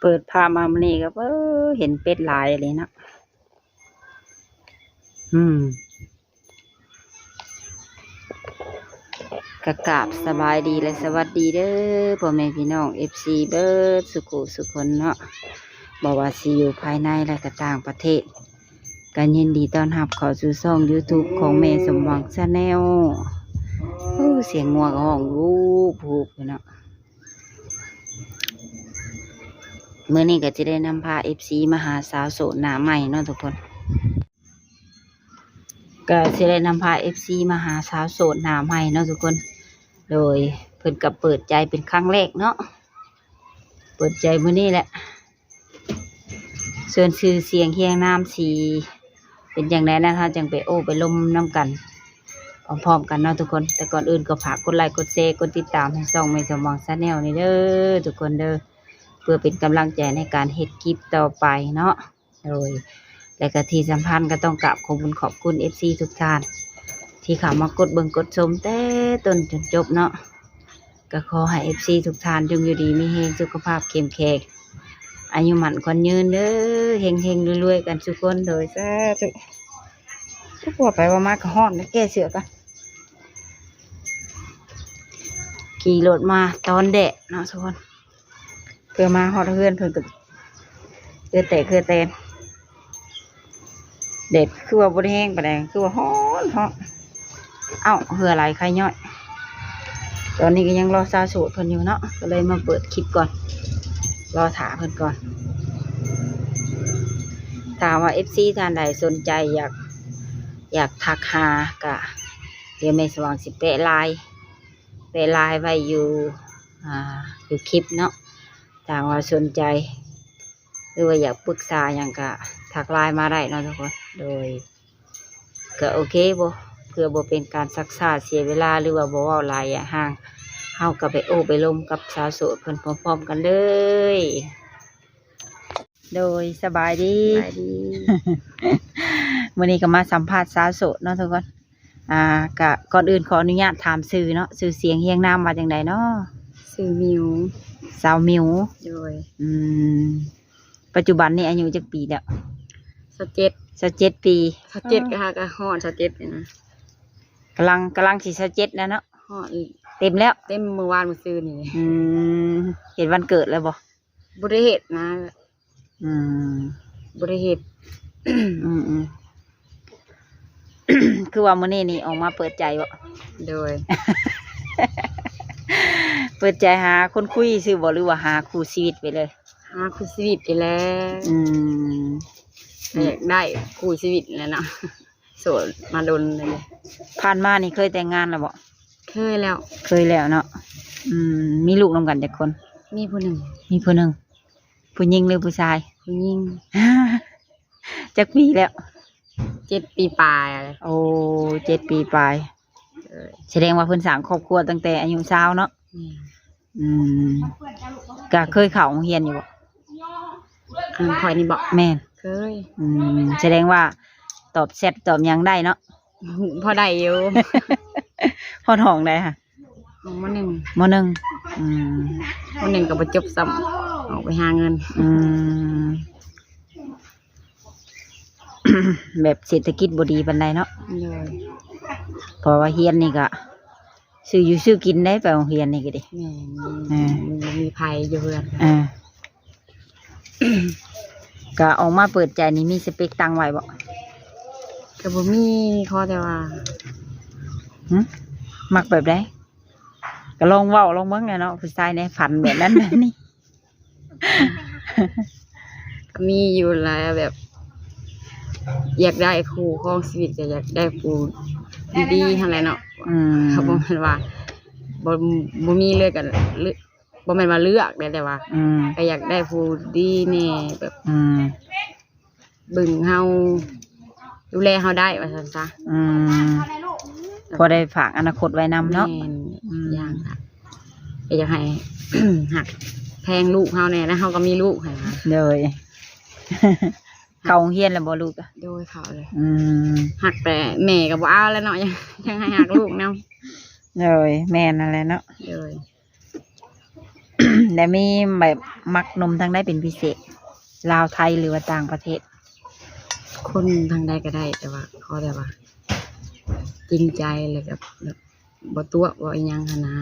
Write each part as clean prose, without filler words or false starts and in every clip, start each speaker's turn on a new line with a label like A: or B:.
A: เปิดพามามันนี่ก็เห็นเป็ดหลายเลยนะกะกราบสบายดีและสวัสดีเด้อพ่อแม่พี่น้อง FC เบิร์ดสุขุสุคนเนาะบอกว่าสิอยู่ภายในและก็ต่างประเทศกันยินดีต้อนรับเข้าสู่ช่อง YouTube ของแม่สมหวังชาแนลเสียงงัวกับห้องรูปเนาะเมื่อนี้ก็จะได้นำพา FC มาหาสาวโสดหน้าใหม่เนาะทุกคนก็จะได้นำพา FC มาหาสาวโสดหน้าใหม่เนาะทุกคนโดยเพิ่นกับเปิดใจเป็นครั้งแรกเนาะเปิดใจเมื่อนี้แหละส่วนชื่อเสียงเฮียงน้ำสีเป็นอย่างไรนะคะจังไปไปลมน้ำกันพร้อมๆกันเนาะทุกคนแต่ก่อนอื่นก็ฝากกดไลค์กดแชร์กดติดตามให้ช่องแม่สมหวังชาแนลนี่เด้อทุกคนเด้อเพื่อเป็นกำลังใจในการเฮ็ดคลิปต่อไปเนาะโดยและก็ที่สำคัญก็ต้องกราบขอบคุณ FC ทุกท่านที่เข้ามากดเบิ่งกดชมแต่ต้นจนจบเนาะก็ขอให้ FC ทุกท่านจงอยู่ดีมีแรงสุขภาพเข้มแข็งอายุหมันคนยืนเด้อเฮงๆรวยๆกันทุกคนโดยสาธุทุกว่าไปว่ามากระห้อนแล้วแก้เสือกันขี่รถมาตอนแดดเนาะทุกคนเพื่อมาฮอดเพื่อนเพื่อนตึกคือแตนเด็ดคือว่าบริแห้งปะแดงคือว่าฮ้อนเหือไหลใครย่อยตอนนี้ก็ยังรอซาสูตรเพิ่นอยู่เนาะก็เลยมาเปิดคลิปก่อนรอถาเพิ่นก่อนถามว่า FC ท่านใดสนใจอยากทักหากะเดี๋ยวแม่สว่างสิแปะไลน์ไว้อยู่คลิปเนาะถ้าว่าสนใจหรือว่าอยากปรึกษาอย่างกะทักไลน์มาได้เนาะทุกคนโดยก็โอเคบ่เพื่อบ่เป็นการซักซ่าเสียเวลาหรือว่าบ่เว้าหลายห่างเฮาก็ไปลมกับสาวโสดเพิ่นพร้อมๆกันเลยโดยสบายดี วันนี้ก็มาสัมภาษณ์สาวโสดเนาะทุกคนก็ก่อนอื่นขออนุญาตถามชื่อเนาะชื่อเสียงเฮียงนามมาจังไดเนาะชื่อมิวสาวมิวโดยปัจจุบันนี่อายุจักปีแล้ว27 ปี27ก็ฮอด27นะกำลังสิ27แล้วเนาะฮอดเต็มแล้วเต็มเมื่อวานมื้อซื่อนี่เห็นวันเกิดแล้วบ่ได้เฮ็ดนะบ่ได้เฮ็ดคือว่ามื้อนี้นี่ออกมาเปิดใจบ่โดย เปิดใจหาคนคุยซื่อบ่หรือว่าหาคู่ชีวิตไปเลยหาคู่ชีวิตไปแล้วอยากได้คู่ชีวิตแล้วเนาะโสดมาดนเลยผ่านมานี่เคยแต่งงานแล้วบ่เคยแล้วเนาะมีลูกนำกันจักคนมีผู้หนึ่งผู้หญิงหรือผู้ชายผู้หญิง จักปีแล้ว7 ปีปลายอะไรโอ้7 ปีปลายแสดงว่าเพิ่นสร้างครอบครัวตั้งแต่อายุ20เนาะก็เคยเข้าโรงเรียนอยู่บ่ข่อยนี่บ่แม่นเคยแสดงว่าตอบแชทตอบหยังได้เนาะพอได้อยู่ พอท้องได้ค่ะม.1 ก็บ่จบซ้ำออกไปหาเงินแบบเศรษฐกิจบ่ดีปานใดเนาะเพราะว่าเฮียนนี่ก็ซื้ออยู่ซื้อกินได้ไปโรงเรียนนี่ก็ดิมีภัยอยู่เพื่อนก็ออกมาเปิดใจนี่มีสเปคตั้งไว้บ่ก็บ่มีข้อแต่ว่ามักแบบใดก็ลองเว้าลองเบิ่งไงเนาะผู้ชายในฝันแบบนั้นแบบนี้ก็มีอยู่หลายแบบอยากได้คู่ครองชีวิตก็อยากได้คู่ดีๆทั้งนั้นเนาะเขาบอกว่าบ่มีเลือกกันบ่แม่นว่าเลือกแต่ว่าก็อยากได้ผู้ดีแน่แบบบึงเฮาดูแลเฮาได้ว่าซั่นซะพอได้ฝากอนาคตไว้นำเนาะอย่างค่ะอยากให้ หักแพงลูกเฮาแน่แล้วเฮาก็มีลูกให้เลยเขาโรงเรียนแล้วบ่ลูกอ่ะโดยเขาเลยหักแต่แม่ก็บ่เอาแล้วเนาะยังให้หักลูกนำเลยแม่นั่นแหละเนาะเลย
B: แต่มีแบบมักนมทางได้เป็นพิเศษลาวไทยหรือว่าต่างประเทศ
A: คนทางใดก็ได้แต่ว่าเขาแต่ว่าจริงใจเลยกับแบบบ่ตัวบ่อีหยังหั้นนะ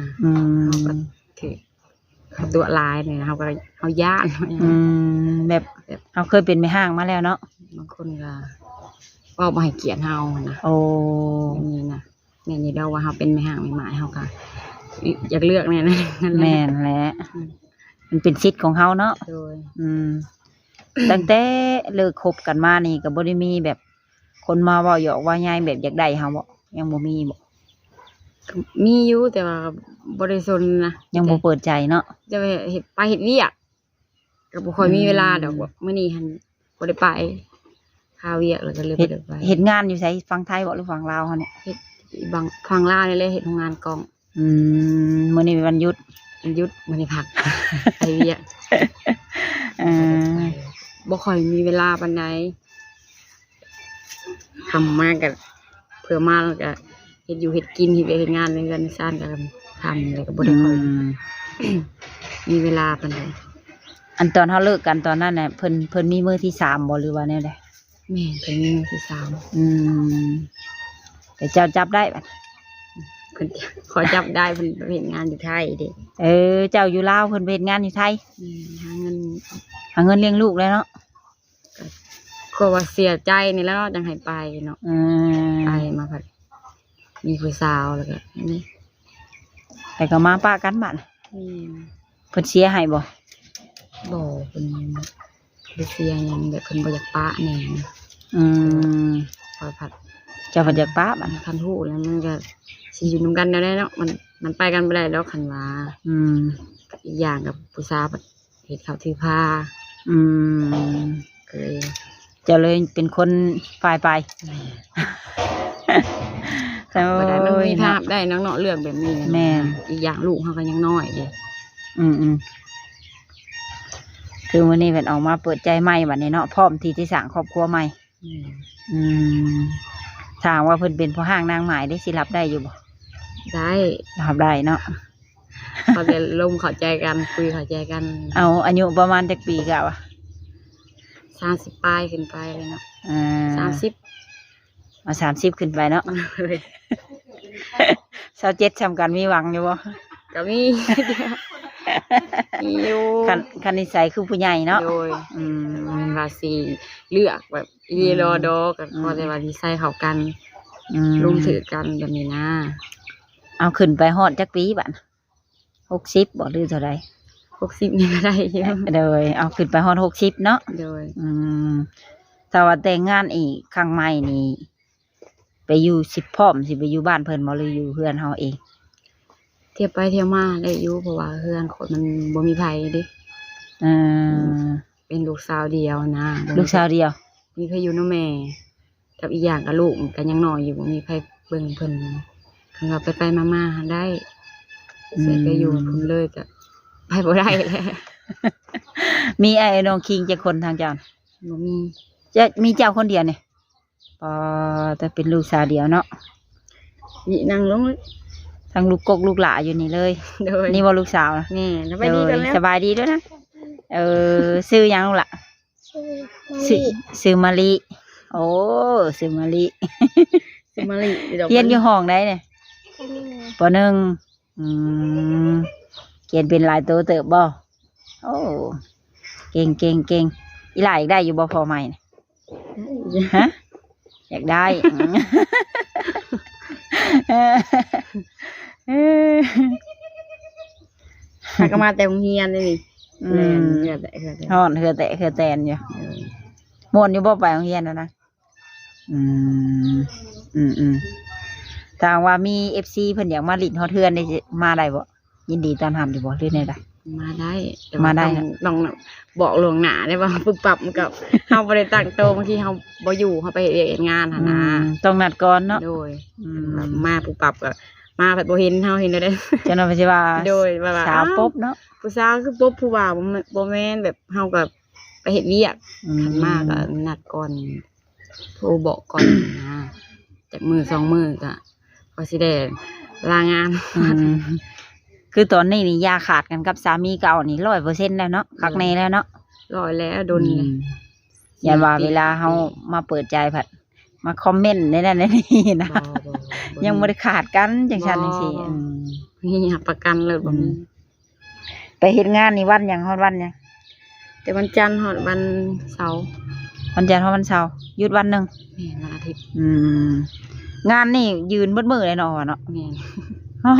A: เขาก็ถือเขาตัวลายเนี่ยเขาก็เขาย่าน
B: แบบเขาเคยเป็นแม่ห้างมาแล้วเนาะ
A: บางคนก็ว่าบ่ให้เกียรติเฮานะ
B: โอ้
A: นี่นะเนี่ยนี่เราว่าเฮาเป็นแม่ห้างใหม่ๆเฮาก็อยากเลือกเนี่ยนะ
B: แม่นแหละมันเป็นสิทธิ์ของเฮาเนาะ
A: โดย
B: ตั้งแต่เลิกคบกันมานี่ก็บ่ได้มีแบบคนมาเว้าหยอกว่าใหญ่แบบอยากได้เฮาบ่ยังบ่มีบ่
A: มีอยู่แต่ว่าบ่ได้สนนะ
B: ยังบ่เปิดใจเนาะ
A: จะไปเฮ็ดเวียกก็บ่ค่อยมีเวลาดอกมื้อนี้หั่นบ่ได้ไปหาเวียกแล้วก็เลยบ่ได้ไป
B: เฮ็ดงานอยู่ไสฝั่งไทยบ่หรือฝั่งลาวเฮาเนี่ย
A: เฮ็ดบางฝั่งลาวนี่เลยเฮ็ดโรงงานกอง
B: มื้อนี้เป็นวันหยุด
A: มื้อนี้พักไปเวียกบ่ค่อยมีเวลาปานใดทำมาก็เพื่อมาแล้วก็เฮ็ดอยู่เฮ็ดกินเฮ็ดเวียกเฮ็ดงานในเรือนในซ่านก็ทำแล้วก็บ่ได้ค่อยมีเวลาปานใด
B: อันตอนเฮาเลิกกันตอนนั้นน่ะเพิ่นมีมื้อที่3บ่หรือว่าแนวใด
A: แม่เพิ่นมีมื้อที่3
B: แต่เจ้าจับได้บัด
A: เพิ่นขอจับได้เพิ่นไปเฮ็ดงานอยู่ไทยเด้
B: เจ้าอยู่ลาวเพิ่นไปเฮ็ดงานอยู่ไทย
A: หาเงิน
B: เลี้ยงลูกเลยเนาะ
A: ก็ว่าเสียใจนี่แล้วเนาะจังให้ไปเนาะไปมาพัดมีผู้สาวแล้วก็นี่
B: แต่ก็มาป้ากันบัดเพิ่นเสียให้บ่
A: เพิ่นเสียหยังแบบเพิ่นบ่อยากป้าแน่นะพอพัด
B: เจ้าบ่อยากป้าบัด
A: คันฮู้แล้วมันก็สิอยู่นำกันได้เนาะมันไปกันบ่ได้แล้วคันว่าอีกอย่างกับผู้สาวเฮ็ดข้าวถือผ้าก็เลย
B: จะเลยเป็นคนฝ่ายไป
A: แต่ว่ามันมีภาพได้น้องๆเรื่องแบบนี้
B: แม่
A: อีกอย่างลูกเขาก็ยังน้อยเด้
B: คือวันนี้เป็นออกมาเปิดใจใหม่บัดนี้เนาะพร้อมที่จะสร้างครอบครัวใหม่ถามว่าเพิ่นเป็นพ่อห้างนางหมายได้สิรับได้อยู่บ่
A: ได้
B: รับได้เนาะ
A: เขาจะลงเข้าใจกันคุยเข้าใจกัน
B: เอาอายุประมาณจักปีกะวะ
A: 30ปลายขึ้นไปเลยเนาะ30
B: เอา30ขึ้นไปเนาะ27ทำกันมีหวังอยู่บ่
A: ก็มีอยู่
B: คันนิสัยคือผู้ใหญ่เนาะ
A: โดยว่าสิเลือกแบบอีรอดอกับพอแต่ว่านิสัยเข้ากันลงถือกันแบบนี้นะ
B: เอาขึ้นไปฮอดจักปีบัด60บ่หรือเท่าใด
A: 60นี่ก็ได้อยู่
B: เลยเอาขึ้นไปฮอด60เนาะ
A: โดย
B: ถ้าว่าแต่งงานอีกครั้งใหม่นี่ไปอยู่10พร้อมสิไปอยู่บ้านเพิ่นบ่หรืออยู่เฮือนเฮาเอง
A: เที่ยวไปเที่ยวมาได้อยู่เพราะว่าเฮือนคนมันบ่มีไผเด้เป็นลูกสาวเดียวนะ
B: ลูกสาวเดียว
A: มีไผอยู่นำแม่กับอีกอย่างก็ลูกก็ยังน้อยอยู่บ่มีไผเบิ่งเพิ่นคันว่าไปๆมาๆได้เสียไปอยู่เพิ่นเลยก็ไปบ่ได้แล้ว
B: มีไอ้น้องคิงจักคนทางเจ้า
A: บ่มี
B: มีเจ้าคนเดียวนี่แต่เป็นลูกสาวเดียวเนาะ
A: นี่นั่งลง
B: ทั้งลูกกกลูกหลาอยู่นี่เลยนี่ว่าลูกสาว
A: นี่สบายดีกันแล้ว
B: สบายดีด้วยนะซื้อยังลูกล่ะซื้อมาลีโอ้ซื้อมาลีเรียนอยู่ห้องได้เนี่ยป.1เขียนเป็นลายโตเติบบ่โอ้เก่งอีหล่าอยากได้อยู่บ่พอใหม่ฮะอยากได้
A: ถ้าก็มาแต่โรงเรียนนี่เฮือแตะ
B: อยู่ม่วนอยู่บ่ไปโรงเรียนแล้วนะถ้าว่ามี FC เพิ่นอยากมาลิ้นฮอดเทือนได้มาได้บ่ยินดีต้อนรับอยู่บ่หรือแนวใด
A: มาได้
B: ต้อง
A: บอกล่วงหน้าได้ว่าปึ๊บปั๊บกับเฮาบ่ได้ตั้งโตบางทีเฮาบ่อยู่เฮาไปเฮ็ดงานหั่นนะ
B: ต้องนัดก่อนเนาะ
A: โดยมาปึ๊บปั๊บก็มาแบบบ่เห็นเฮาเห็นได้
B: จังว่าสิว่า
A: โดยว่า
B: สาวป๊บเนาะ
A: ผู้สาวคือป๊บผู้บ่าวบ่แม่นแบบเฮาก็ไปเฮ็ดเวียกคันมาก็นัดก่อนโทรบอกก่อนนะจากมื้อ2มื้อก็สิได้ลางาน
B: คือตอนนี้นี่ยาขาดกันกับสามีเก่านี่100%แล้วเนาะคักแน่แล้วเนาะ
A: ร้อยแล้วโดนเลย
B: อย่าว่าเวลาเฮามาเปิดใจผัดมาคอมเมนต์ในนั้นในนี่นะ ยังบ่ได้ขาดกันจังซั่นจังซี่
A: มีหักประกันเลยบ่มี
B: ไปเฮ็ดงานนี่วันหยังฮอดวันหยัง
A: แต่วันจันทร์ฮอดวันเสาร์
B: วันจันทร์ฮอดวันเสาร์หยุดวันหนึง
A: แม่นวันอาทิตย์
B: งานนี่ยืนเบิดมื้อเลยเนาะเนาะ
A: แม่น
B: โอ้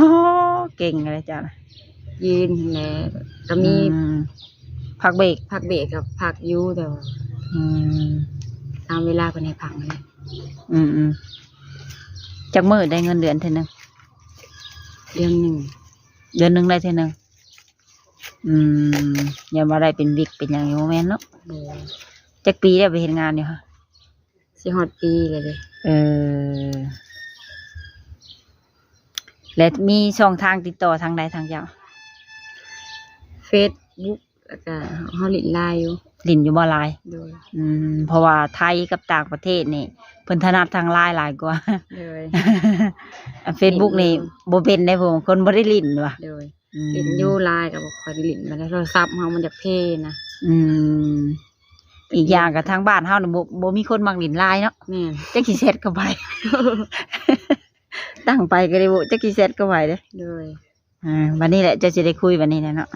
B: เก่งเลยจ้ะนะ
A: ยืนแหละก็มี
B: พักเบรก
A: พักเบรกกับพักอยู่แต่ว่าตามเวลาเพิ่นให้พักนั่นแหละ
B: จักมื้อได้เงินเดือนเท่านึง
A: เดือนหนึ่ง
B: เดือนหนึงได้เท่านึงอย่ามาได้เป็นวิกเป็นหยังอยู่แม่นเนาะ
A: โดย
B: จักปีแล้วไปเฮ็ดงานอยู่ค่ะ
A: สิฮอดปีเลยเด้
B: และมีช่องทางติดต่อทางใดทางเจ้า
A: Facebook แล้วก็เฮาลินไลน์อยู่
B: ลิ้นอยู่บ่หลาย
A: โดย
B: เพราะว่าไทยกับต่างประเทศนี่เพิ่นถนัดทางไลน์หลายกว่า
A: โดย
B: Facebook นี่บ่เป็นได้ผมคนบ่ได้ลิ้นว่ะ
A: โดยลินอยู่ไลน์ก็บ่ค่อยได้ลินมาได้โทรศัพท์เฮามันจะเพ่นะ
B: อีกอย่างกับทางบ้านเฮานี่บ่มีคนมักลิ้นไลน์เนาะ
A: แม่น
B: จักสิเซตเข้าไป ตั้งไปก็ได้บ่จักสิเซตเข้าไปเด้
A: โดย
B: วันนี้แหละจะสิได้คุยวันนี้แหละเนาะ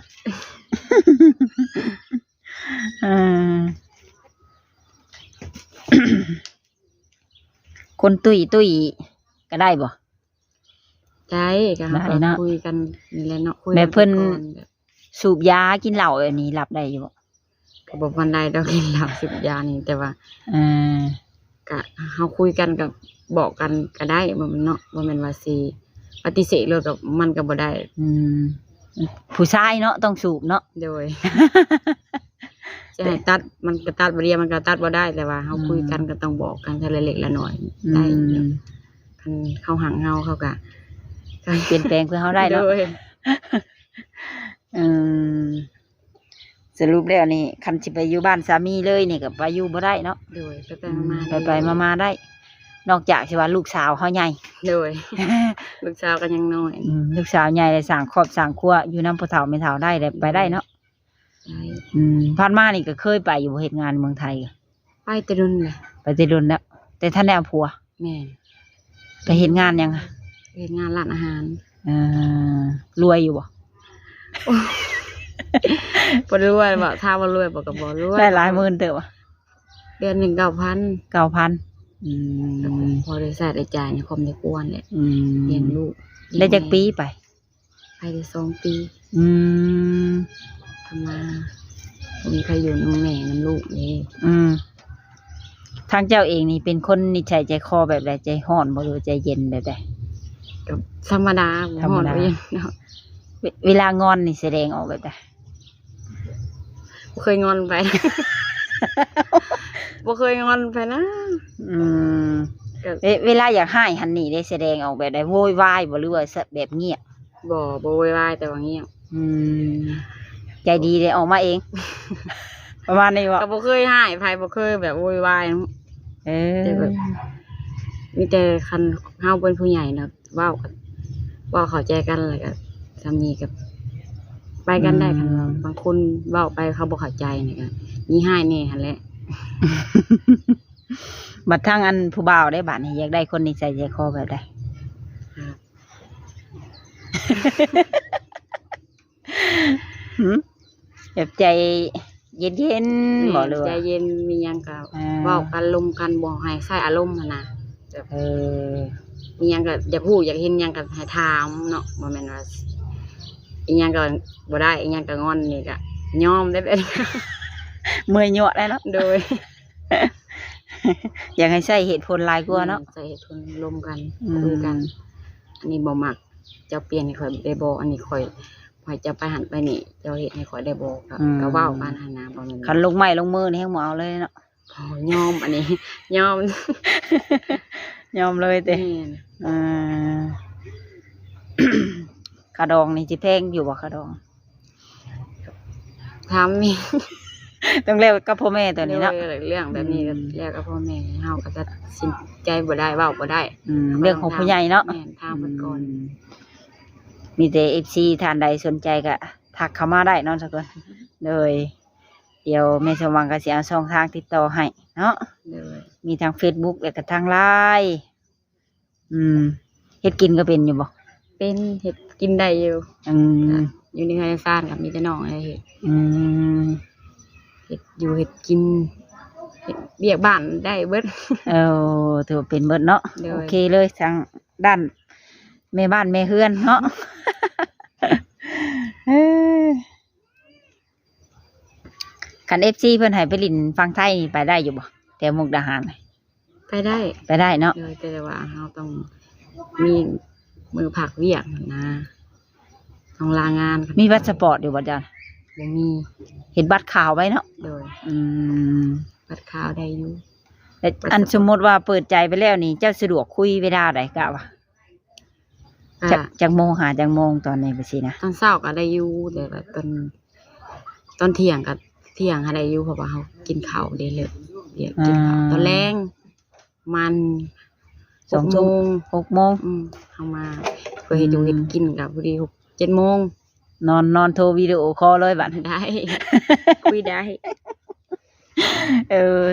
B: คนตุ้ยก็ได้บ่
A: ใจก็เฮา
B: ได้
A: ก็
B: เนาะ
A: คุยกันนี่แหละเนาะคุย
B: แม่เพิ่น
A: กัก่อแบบ
B: สูบยากินเหล้าอันนี้รับได้อยู่บ่
A: ก็บ่ปานใดดอกกินเหล้าสิบยานี่แต่ว่า ก็เฮาคุยกันกับบอกกันก็ได้บ่แม่นเนาะบ่แม่นว่าสิปฏิเสธเลยกับมันก็บ่ได้
B: ผู้ชายเนาะต้องสูบเนาะ
A: โดย จะให้ตัดมันก็ตัดบ่ได้มันก็ตัดบ่ได้แต่ว่าเฮาคุยกันก็ต้องบอกกันทีละเล็กละน้อยได้คันเขาหังเฮาเขาก็
B: เปลี่ยนแปลงเพื่อเฮาได้เนาะ
A: โดย
B: สรุปแล้วนี่คันสิไปอยู่บ้านสามีเลยนี่ก็ไปอยู่บ่ได้เนาะ
A: โดยไปๆมาๆ
B: ไปมาได้ นอกจากสิว่าลูกสาวเฮาใหญ่
A: โดย ลูกสาวก็ยังน้อย
B: ลูกสาวใหญ่ได้สร้างครอบสร้างครัวอยู่นำพ่อเฒ่าแม่เฒ่าได้ไปได้เนาะ
A: ใช่
B: ผ่านมานี่ก็เคยไปอยู่เฮ็ดงานเมืองไทย
A: ไปแต่รุ่นแหละ
B: ไปแต่รุ่นแล้วแต่ท่านได้เอาผัว
A: แม่น
B: ไปเฮ็ดงานยังอะ
A: เฮ็ดงานร้านอาหาร
B: รวยอยู่บ่
A: บ่รวยบ่ถ้าบ่รวยบ่ก็บ่รวย
B: ได้หลายหมื่นเด้อบ่
A: เดือนหนึง 9,000
B: 9,000
A: พอได้ใช้ได้จ่ายในครอบในครัวแหละเลี้ยงลูก
B: ได้จักปีไป
A: ไปได้2 ปี ทำมาบ่มีใครอยู่นำแม่นำลูกนี่
B: ทางเจ้าเองนี่เป็นคนนิสัยใจคอแบบใดใจร้อนบ่หรือใจเย็นแบบใด
A: ก็ธรรมดา
B: ธรรมดา
A: ฮ้อนบ่ยังเนาะ
B: เวลางอนนี่แสดงออกแบบใด
A: บ่เคยงอนไป บ่เคยงอนไปนะ ก็
B: เวลาอยากให้หันนี่ได้แสดงออกแบบใดโวยวายบ่หรือว่าแบบเงียบ
A: บ่โวยวายแต่ว่าเงียบ
B: ใจดีได้ออกมาเอง ประมาณนี้บ่
A: ก็บ่เคยให้ไผบ่เคยแบบโวยวาย แต่แบบมีแต่คันเฮาเป็นผู้ใหญ่นะเว้ากันเว้าเข้าใจกันแล้วก็สามีกับไปกันได้คันว่าบางคนเว้าไปเขาบ่เข้าใจนี่ก็มีให้แน่หั่นแหละ
B: บัดทางอันผู้บ่าวได้บัดนี่อยากได้คนนิสัยใจคอแบบใด แบบใจเย็นๆบ่หรือ
A: ใจ
B: ว่า
A: เย็นมีหยังก็
B: อ่า
A: เว้ากันลมกันบ่ให้ใส่อารมณ์หั่นน่ะแบบมีหยังก็อยากฮู้อยากเห็นหยังก็ให้ถามเนาะบ่แม่นว่าอีหยังก็บ่ได้อีหยังก็งอนนี่ก็ยอมได้แบบนี้
B: เมื่อยเหยาะแล้วเนาะ
A: โดย
B: อยากให้ใช้เหตุผลหลายกว่าเนาะ
A: ใส่ทุนลมกันคุยกัน อันนี้บ่มักเจ้าเปลี่ยนให้ข่อยได้บ่อันนี้ข่อยจะไปหันไปนี่เจ้าเฮ็ดให้ข่อยได้บ่ก็เว้ากันหั่นนะบ่แม่น
B: คันลงไม้ลงมือนี่ให้หมอเอาเลยเนาะ
A: ขอยอมอันนี้ ยอม
B: ยอมเลยเต้
A: แม่น
B: กระดองนี่สิแพงอยู่บ่กระดอง
A: ถามมี
B: ต้องเรียกกับพ่อแม่ตัวนี้เนาะ
A: เรื่องแบบนี้ก็แล้วกับพ่อแม่เฮาก็ตัดสินใจบ่ได้เว้าบ่ได้
B: เรื่องของผู้ใหญ่เนาะ
A: แม่นถามเพิ่นก่อน
B: มีแต่ FC ท่านใดสนใจก็ทักเข้ามาได้เนาะทุกคนเลยเดี๋ยวแม่สมหวังก็สิเอาช่องทางติดต่อให้เนาะ
A: เลย
B: มีทาง Facebook แล้วก็ทาง LINE เฮ็ดกินก็เป็นอยู่บ่
A: เป็นเห็ดกินได้อยู่
B: อืม
A: อยู่ในเฮือนซ่านกับมีแต่น้องอะไรเห็ด
B: อืม
A: เห็ดอยู่เห็ดกินเห็ดเบียกบ้านได้เบิด
B: ถือว่าเป็นเบิดเนาะ
A: เลย
B: โอเคเลยทางด้านแม่บ้านแม่เฮือนเนาะ คัน FC เพิ่นให้ไปลินฟังไทยนี่ไปได้อยู่บ่แถวมุกดาหารน่ะ
A: ไปได้
B: ไปได้เนาะ
A: เลยแต่ว่าเราต้องมีมือผักเวียกนะต้องลางาน
B: มีบัตรสปอร์ตอยู่บ่จ๊ะ
A: บ่มี
B: เห็นบัตรขาวไว้เนาะ
A: โดย
B: อืม
A: บัดข้าวได้อยู่
B: แต่อันสมมติว่าเปิดใจไปแล้วนี่เจ้าสะดวกคุยเวลาใดกะวะ
A: อ่า
B: จากโมงหาจากโมงตอนนี้ไปสินะ
A: ตอนเช้าก็ได้อยู่แต่ว่าตอนเที่ยงก็เที่ยงก็ได้อยู่เพราะว่าเรากินข้าวได้เลยเดี๋ยวกินข้าวตอนแรงมัน6 โมง
B: 6 โมง
A: เข้ามาเพื่อให้ดูเห็ดกินกับพอดี7 โมง
B: นอนโทรวิดีโอคอลเลยบัด
A: ได้ คุยได้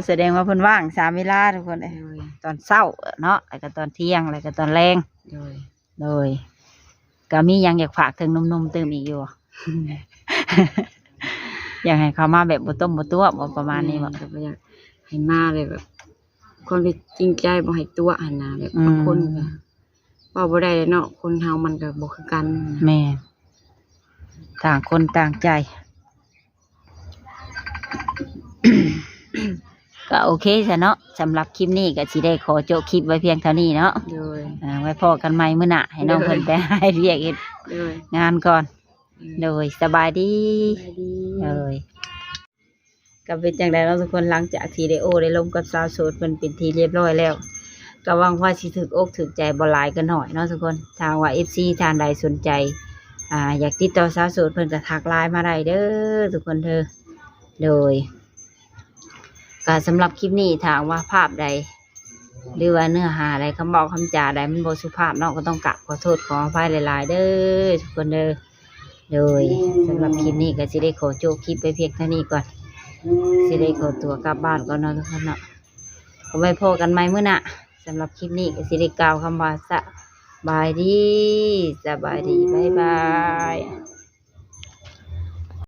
B: แสดงว่าเพิ่นว่าง3เวลาทุกคนเอ้ย
A: โดย
B: ตอนเช้าเนาะแล้วก็ตอนเที่ยงแล้วก็ตอนแรง
A: โดย
B: เลยก็มีหยังอยากฝากถึงหนุ่มๆเติมอีกอยู่บ่ อยากให้เขามาแบบบ่ต้มบ่ตัวบ่ประมาณนี้บ่
A: แต่ว่าอยากให้มาเลยแบบ คนที่จริงใจบ่ให้ตัวหันนะแบบ
B: อืม
A: บางคนก็เว่าบ่ได้เลยเนาะคนเฮามันก็บ่คือกัน
B: แม่ต่างคนต่างใจ ก็โอเคซะเนาะสำหรับคลิปนี้ก็สิได้ขอจบคลิปไว้เพียงเท่านี้เนาะ
A: โดย
B: ไว้พอกันใหม่มื้อหน้าให้น้องเพิ่นไปให้เรียกเฮ็ด
A: โดย
B: งานก่อน โดยสบายดี
A: สบายดี
B: เลยก็เป็นจังไดเนาะทุกคนหลังจากที่ได้ได้ลงกับสาวโสดเพิ่นเป็นที่เรียบร้อยแล้วก็หวังว่าสิถึกอกถึกใจบ่หลายกันหน่อยเนาะทุกคนทางว่า FC ท่านใดสนใจอยากติดต่อสาวโสดเพิ่นก็ทักไลน์มาได้เด้อทุกคนเธอโดยก็สำหรับคลิปนี้ถามว่าภาพใด หรือว่าเนื้อหาใดคำบอกคำจาใดมันบ่สุภาพเนาะก็ต้องกราบขอโทษขออภัยหลายๆเด้อทุกคนเด้อโดยสำหรับคลิปนี้ก็สิได้ขอจบคลิปไปเพียงเท่านี้ก่อนสิได้ขอตัวกลับบ้านก่อนเนาะทุกคนเนาะเอาไว้พอกันใหม่มื้อหน้าสำหรับคลิปนี้ก็สิได้กล่าวคำว่าสบายดีบ๊ายบาย